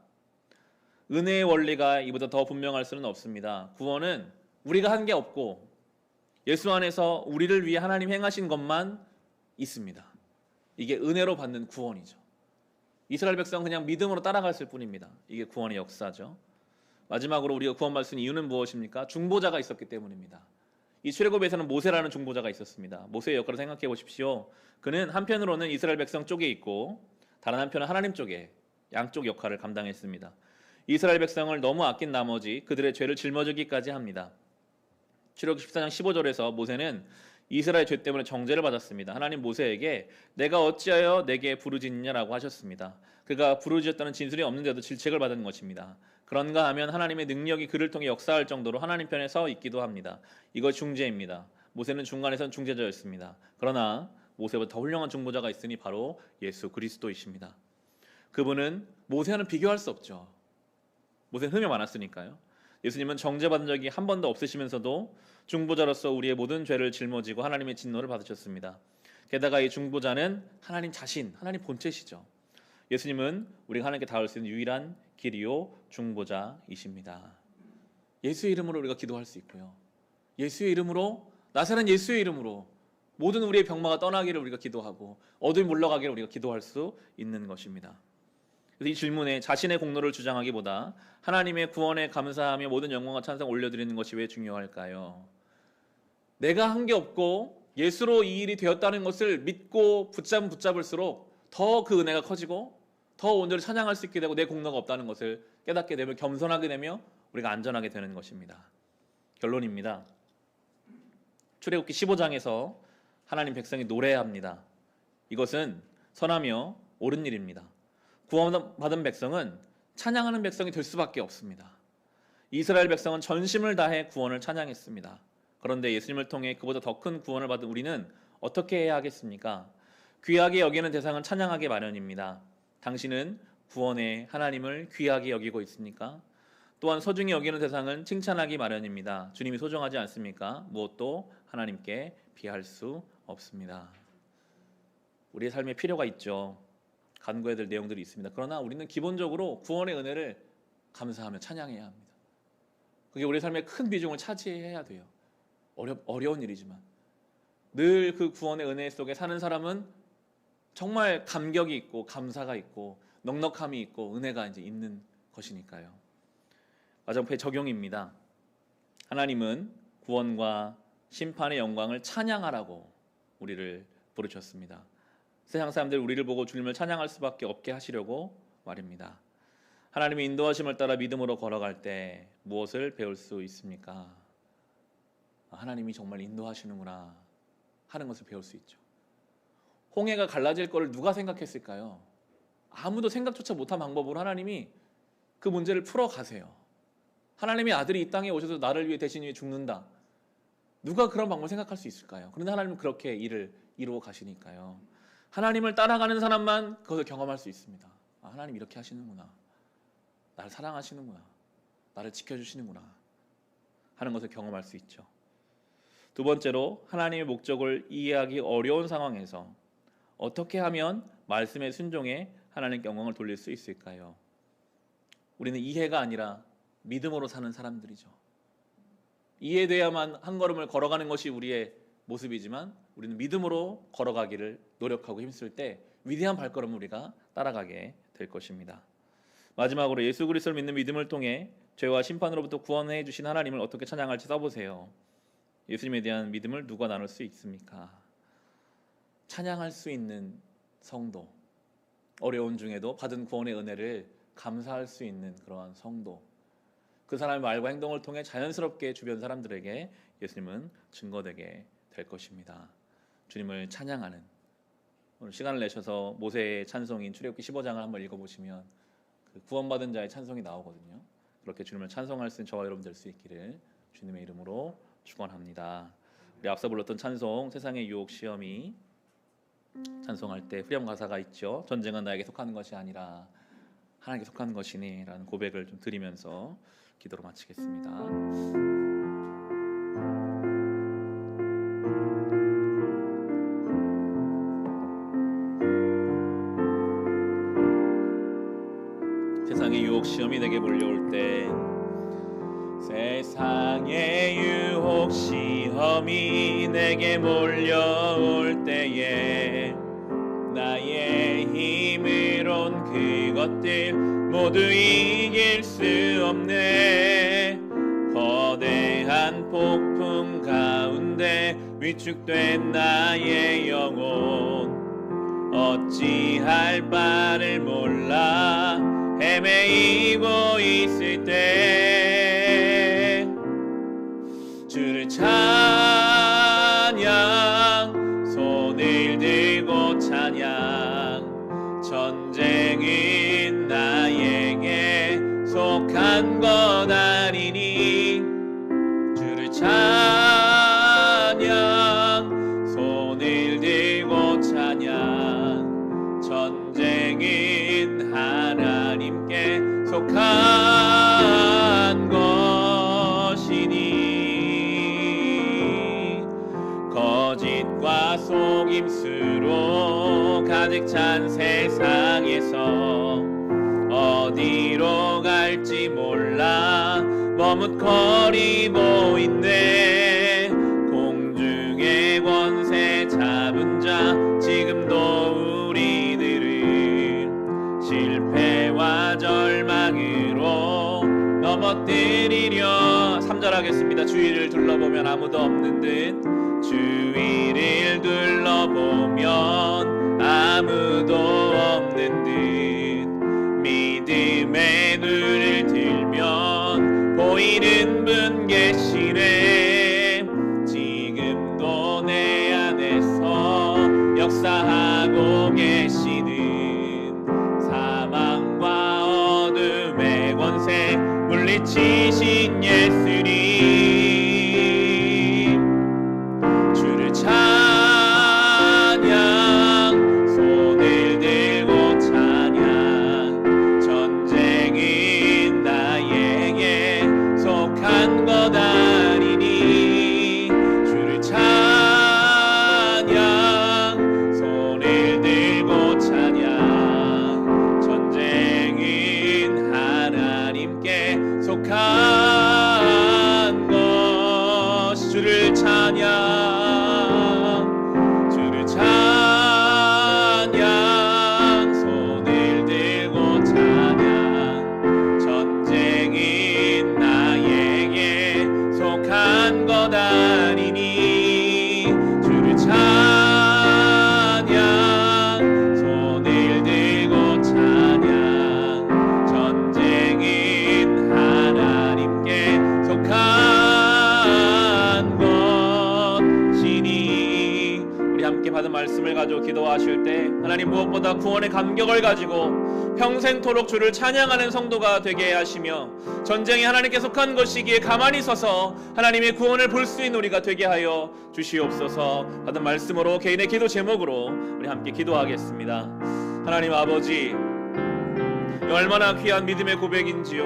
은혜의 원리가 이보다 더 분명할 수는 없습니다. 구원은 우리가 한 게 없고 예수 안에서 우리를 위해 하나님 행하신 것만 있습니다. 이게 은혜로 받는 구원이죠. 이스라엘 백성은 그냥 믿음으로 따라갔을 뿐입니다. 이게 구원의 역사죠. 마지막으로 우리가 구원받을 수 있는 이유는 무엇입니까? 중보자가 있었기 때문입니다. 이 출애굽에서는 모세라는 중보자가 있었습니다. 모세의 역할을 생각해 보십시오. 그는 한편으로는 이스라엘 백성 쪽에 있고 다른 한편은 하나님 쪽에 양쪽 역할을 감당했습니다. 이스라엘 백성을 너무 아낀 나머지 그들의 죄를 짊어지기까지 합니다. 출애굽기 14장 15절에서 모세는 이스라엘 죄 때문에 정죄를 받았습니다. 하나님 모세에게 내가 어찌하여 내게 부르짖느냐라고 하셨습니다. 그가 부르짖었다는 진술이 없는데도 질책을 받은 것입니다. 그런가 하면 하나님의 능력이 그를 통해 역사할 정도로 하나님 편에 서 있기도 합니다. 이거 중재입니다. 모세는 중간에선 중재자였습니다. 그러나 모세보다 더 훌륭한 중보자가 있으니 바로 예수 그리스도이십니다. 그분은 모세와는 비교할 수 없죠. 모세는 흠이 많았으니까요. 예수님은 정죄받은 적이 한 번도 없으시면서도 중보자로서 우리의 모든 죄를 짊어지고 하나님의 진노를 받으셨습니다. 게다가 이 중보자는 하나님 자신, 하나님 본체시죠. 예수님은 우리가 하나님께 닿을 수 있는 유일한 길이요 중보자이십니다. 예수의 이름으로 우리가 기도할 수 있고요. 예수의 이름으로 나사렛 예수의 이름으로 모든 우리의 병마가 떠나기를 우리가 기도하고 어둠이 물러가기를 우리가 기도할 수 있는 것입니다. 그래서 이 질문에 자신의 공로를 주장하기보다 하나님의 구원에 감사하며 모든 영광과 찬송 올려드리는 것이 왜 중요할까요? 내가 한 게 없고 예수로 이 일이 되었다는 것을 믿고 붙잡을수록 더 그 은혜가 커지고 더 온전히 찬양할 수 있게 되고 내 공로가 없다는 것을 깨닫게 되며 겸손하게 되며 우리가 안전하게 되는 것입니다. 결론입니다. 출애굽기 15장에서 하나님 백성이 노래합니다. 이것은 선하며 옳은 일입니다. 구원받은 백성은 찬양하는 백성이 될 수밖에 없습니다. 이스라엘 백성은 전심을 다해 구원을 찬양했습니다. 그런데 예수님을 통해 그보다 더 큰 구원을 받은 우리는 어떻게 해야 하겠습니까? 귀하게 여기는 대상은 찬양하기 마련입니다. 당신은 구원의 하나님을 귀하게 여기고 있습니까? 또한 소중히 여기는 대상은 칭찬하기 마련입니다. 주님이 소중하지 않습니까? 무엇도 하나님께 비할 수 없습니다. 우리의 삶에 필요가 있죠. 간구해야 될 내용들이 있습니다. 그러나 우리는 기본적으로 구원의 은혜를 감사하며 찬양해야 합니다. 그게 우리의 삶에 큰 비중을 차지해야 돼요. 어려운 일이지만 늘 그 구원의 은혜 속에 사는 사람은 정말 감격이 있고 감사가 있고 넉넉함이 있고 은혜가 이제 있는 것이니까요. 마정패 적용입니다. 하나님은 구원과 심판의 영광을 찬양하라고 우리를 부르셨습니다. 세상 사람들이 우리를 보고 주님을 찬양할 수밖에 없게 하시려고 말입니다. 하나님의 인도하심을 따라 믿음으로 걸어갈 때 무엇을 배울 수 있습니까? 하나님이 정말 인도하시는구나 하는 것을 배울 수 있죠. 홍해가 갈라질 걸 누가 생각했을까요? 아무도 생각조차 못한 방법으로 하나님이 그 문제를 풀어가세요. 하나님의 아들이 이 땅에 오셔서 나를 위해 대신 위해 죽는다. 누가 그런 방법을 생각할 수 있을까요? 그런데 하나님은 그렇게 일을 이루어 가시니까요. 하나님을 따라가는 사람만 그것을 경험할 수 있습니다. 하나님 이렇게 하시는구나. 나를 사랑하시는구나. 나를 지켜주시는구나 하는 것을 경험할 수 있죠. 두 번째로, 하나님의 목적을 이해하기 어려운 상황에서 어떻게 하면 말씀에 순종해 하나님께 영광을 돌릴 수 있을까요? 우리는 이해가 아니라 믿음으로 사는 사람들이죠. 이해돼야만 한 걸음을 걸어가는 것이 우리의 모습이지만 우리는 믿음으로 걸어가기를 노력하고 힘쓸 때 위대한 발걸음을 우리가 따라가게 될 것입니다. 마지막으로, 예수 그리스도를 믿는 믿음을 통해 죄와 심판으로부터 구원해 주신 하나님을 어떻게 찬양할지 써보세요. 예수님에 대한 믿음을 누가 나눌 수 있습니까? 찬양할 수 있는 성도, 어려운 중에도 받은 구원의 은혜를 감사할 수 있는 그러한 성도, 그 사람의 말과 행동을 통해 자연스럽게 주변 사람들에게 예수님은 증거되게 될 것입니다. 주님을 찬양하는, 오늘 시간을 내셔서 모세의 찬송인 출애굽기 15장을 한번 읽어보시면 그 구원받은 자의 찬송이 나오거든요. 그렇게 주님을 찬송할 수 있는 저와 여러분 될 수 있기를 주님의 이름으로 축원합니다. 우리 앞서 불렀던 찬송 세상의 유혹 시험이 찬송할 때 후렴 가사가 있죠. 전쟁은 나에게 속하는 것이 아니라 하나님께 속하는 것이니 라는 고백을 좀 드리면서 기도로 마치겠습니다. 세상의 유혹 시험이 내게 몰려올 때, 세상의 유혹 시험이 내게 몰려올 때에 나의 힘으론 그것들 모두 이길 수 없네. 거대한 폭풍 가운데 위축된 나의 영혼, 어찌할 바를 몰라 헤매이고 있을 때 주를 찬양, 손을 들고 찬양. 전쟁은 나에게 속한 것 아니니 주를 찬양, 손을 들고 찬양. 전쟁은 하나님께 속한 것이니 거짓과 속임수로 가득 찬 세상에서 어디로 갈지 몰라 머뭇거리고 있네. 공중의 권세 잡은 자 지금도 우리들을 실패와 절망으로 넘어뜨리려. 3절 하겠습니다. 주위를 둘러보면 아무도 없는 듯, 주위를 둘러보면 아무도 없는 듯, 믿음의 눈을 들면 보이는 분 계시네. 지금도 내 안에서 역사하고 계시는 사망과 어둠의 권세 물리치신 예수님, 주를 찬양, 손을 들고 찬양. 전쟁은 나에게 속한 것 아니니 주를 찬양, 손을 들고 찬양. 전쟁은 하나님께 속한 것. 주를 찬양, 주를 찬양, 손을 들고 찬양. 전쟁은 나에게 속한 것 아니니 주를 찬양, 받은 말씀을 가지고 기도하실 때 하나님 무엇보다 구원의 감격을 가지고 평생토록 주를 찬양하는 성도가 되게 하시며 전쟁이 하나님께 속한 것이기에 가만히 서서 하나님의 구원을 볼 수 있는 우리가 되게 하여 주시옵소서. 받은 말씀으로 개인의 기도 제목으로 우리 함께 기도하겠습니다. 하나님 아버지, 얼마나 귀한 믿음의 고백인지요.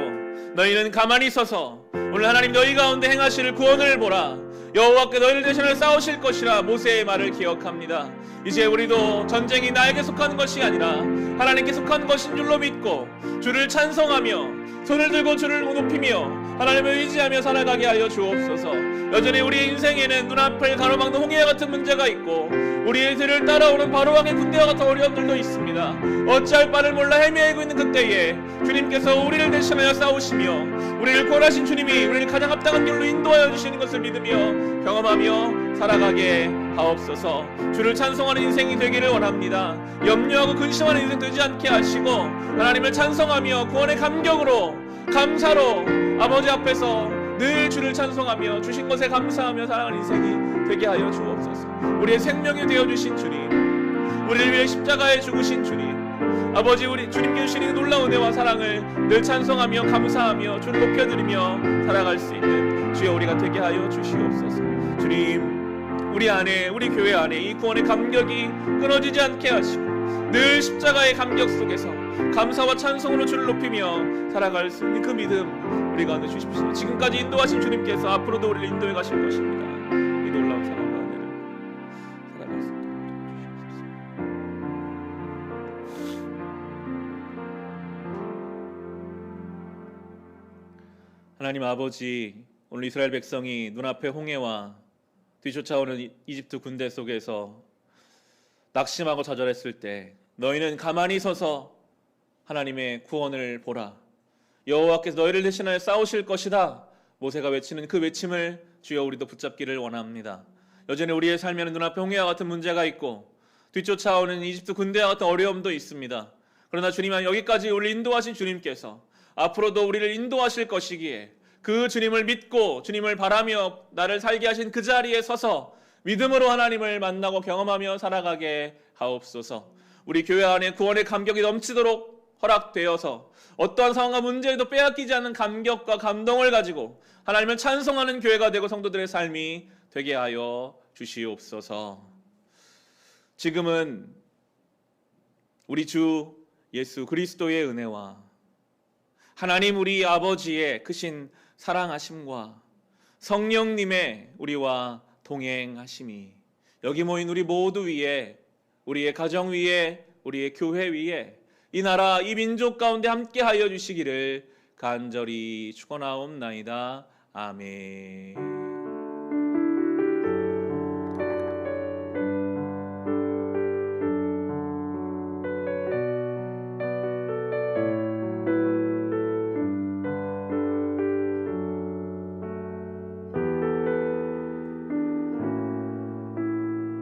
너희는 가만히 서서 오늘 하나님 너희 가운데 행하실 구원을 보라. 여호와께 너희를 대신하여 싸우실 것이라 모세의 말을 기억합니다. 이제 우리도 전쟁이 나에게 속한 것이 아니라 하나님께 속한 것인 줄로 믿고 주를 찬송하며 손을 들고 주를 높이며 하나님을 의지하며 살아가게 하여 주옵소서. 여전히 우리의 인생에는 눈앞을 가로막는 홍해와 같은 문제가 있고 우리의 뒤를 따라오는 바로왕의 군대와 같은 어려움들도 있습니다. 어찌할 바를 몰라 헤매이고 있는 그때에 주님께서 우리를 대신하여 싸우시며 우리를 구원하신 주님이 우리를 가장 합당한 길로 인도하여 주시는 것을 믿으며 경험하며 살아가게 하옵소서. 주를 찬송하는 인생이 되기를 원합니다. 염려하고 근심하는 인생 되지 않게 하시고 하나님을 찬송하며 구원의 감격으로 감사로 아버지 앞에서 늘 주를 찬송하며 주신 것에 감사하며 살아가는 인생이 되게 하여 주옵소서. 우리의 생명이 되어주신 주님, 우리를 위해 십자가에 죽으신 주님, 아버지 우리 주님께 주시는 놀라운 은혜와 사랑을 늘 찬송하며 감사하며 주를 높여드리며 살아갈 수 있는 주여 우리가 되게 하여 주시옵소서. 주님, 우리 안에 우리 교회 안에 이 구원의 감격이 끊어지지 않게 하시고 늘 십자가의 감격 속에서 감사와 찬송으로 주를 높이며 살아갈 수 있는 그 믿음 우리 가운데 주십시오. 지금까지 인도하신 주님께서 앞으로도 우리를 인도해 가실 것입니다. 이 놀라운 사랑과 은혜를 살아갈 수 있도록 주십시오. 하나님 아버지, 오늘 이스라엘 백성이 눈앞에 홍해와 뒤쫓아오는 이집트 군대 속에서 낙심하고 좌절했을 때 너희는 가만히 서서 하나님의 구원을 보라. 여호와께서 너희를 대신하여 싸우실 것이다. 모세가 외치는 그 외침을 주여 우리도 붙잡기를 원합니다. 여전히 우리의 삶에는 눈앞에 홍해와 같은 문제가 있고 뒤쫓아오는 이집트 군대와 같은 어려움도 있습니다. 그러나 주님, 여기까지 우리를 인도하신 주님께서 앞으로도 우리를 인도하실 것이기에 그 주님을 믿고 주님을 바라며 나를 살게 하신 그 자리에 서서 믿음으로 하나님을 만나고 경험하며 살아가게 하옵소서. 우리 교회 안에 구원의 감격이 넘치도록 허락되어서 어떠한 상황과 문제에도 빼앗기지 않는 감격과 감동을 가지고 하나님을 찬송하는 교회가 되고 성도들의 삶이 되게 하여 주시옵소서. 지금은 우리 주 예수 그리스도의 은혜와 하나님 우리 아버지의 크신 사랑하심과 성령님의 우리와 동행하심이 여기 모인 우리 모두 위에, 우리의 가정 위에, 우리의 교회 위에, 이 나라 이 민족 가운데 함께 하여 주시기를 간절히 축원하옵나이다. 아멘.